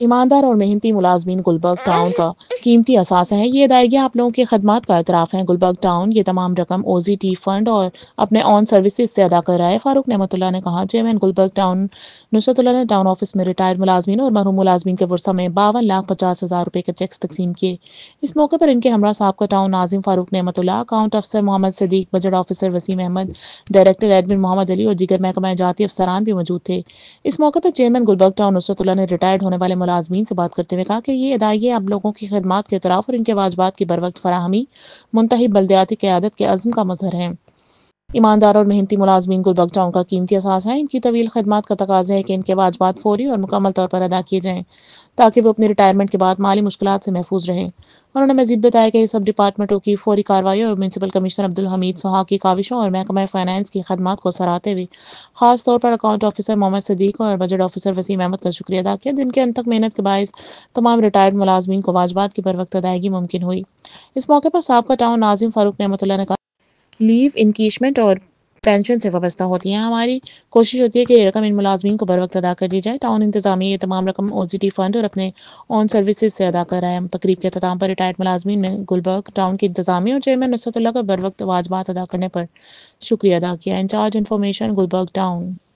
ایماندار اور محنتی ملازمین گلبرگ ٹاؤن کا قیمتی اثاثہ ہے۔ یہ ادائیگیاں آپ لوگوں کی خدمات کا اعتراف ہیں۔ گلبرگ ٹاؤن یہ تمام رقم او زی ٹی فنڈ اور اپنے آن سروسز سے ادا کر رہا ہے۔ فاروق نعمت اللہ نے کہا۔ چیئرمین گلبرگ ٹاؤن نصرت اللہ نے ٹاؤن آفس میں ریٹائرڈ ملازمین اور مرحوم ملازمین کے ورثہ میں 52,50,000 روپے کے چیکس تقسیم کیے۔ اس موقع پر ان کے ہمراہ سابقہ ٹاؤن ناظم فاروق نعمت اللہ، اکاؤنٹ افسر Muhammad Siddique, budget officer Waseem Ahmed, director admin Muhammad Ali اور دیگر محکمہ جاتی افسران بھی موجود تھے۔ اس موقع پر چیئرمین گلبرگ ٹاؤن نصرت اللہ نے ریٹائرڈ ہونے والے ملازمین سے بات کرتے ہوئے کہا کہ یہ ادائیگیاں اب لوگوں کی خدمات کے اعتراف اور ان کے واجبات کی بروقت فراہمی منتخب بلدیاتی قیادت کے عزم کا مظہر ہے۔ ایماندار اور محنتی ملازمین گلبرگ ٹاؤن کا قیمتی اثاثہ ہے۔ ان کی طویل خدمات کا تقاضا ہے کہ ان کے واجبات فوری اور مکمل طور پر ادا کیے جائیں تاکہ وہ اپنی ریٹائرمنٹ کے بعد مالی مشکلات سے محفوظ رہیں۔ انہوں نے مزید بتایا کہ سب ڈپارٹمنٹوں کی فوری کارروائی اور میونسپل کمشنر عبدالحمید سہا کی کاوشوں اور محکمہ فائنانس کی خدمات کو سراہتے ہوئے خاص طور پر اکاؤنٹ آفیسر محمد صدیق اور بجٹ آفیسر وسیم احمد کا شکریہ ادا کیا، جن کے انتھک محنت کے باعث تمام ریٹائرڈ ملازمین کو واجبات کی بروقت ادائیگی ممکن ہوئی۔ اس موقع پر سابقہ ٹاؤن ناظم فاروق نعمت اللہ نے کہا لیو انکیشمنٹ اور پینشن سے وابستہ ہوتی ہیں۔ ہماری کوشش ہوتی ہے کہ یہ رقم ان ملازمین کو بروقت ادا کر دی جائے۔ ٹاؤن انتظامیہ یہ تمام رقم او زی ٹی فنڈ اور اپنے آن سروسز سے ادا کر رہا ہے۔ تقریب کے اختتام پر ریٹائرڈ ملازمین نے گلبرگ ٹاؤن کی انتظامیہ اور چیئرمین نصرت اللہ کا بروقت واجبات ادا کرنے پر شکریہ ادا کیا۔ Incharge information Gulberg town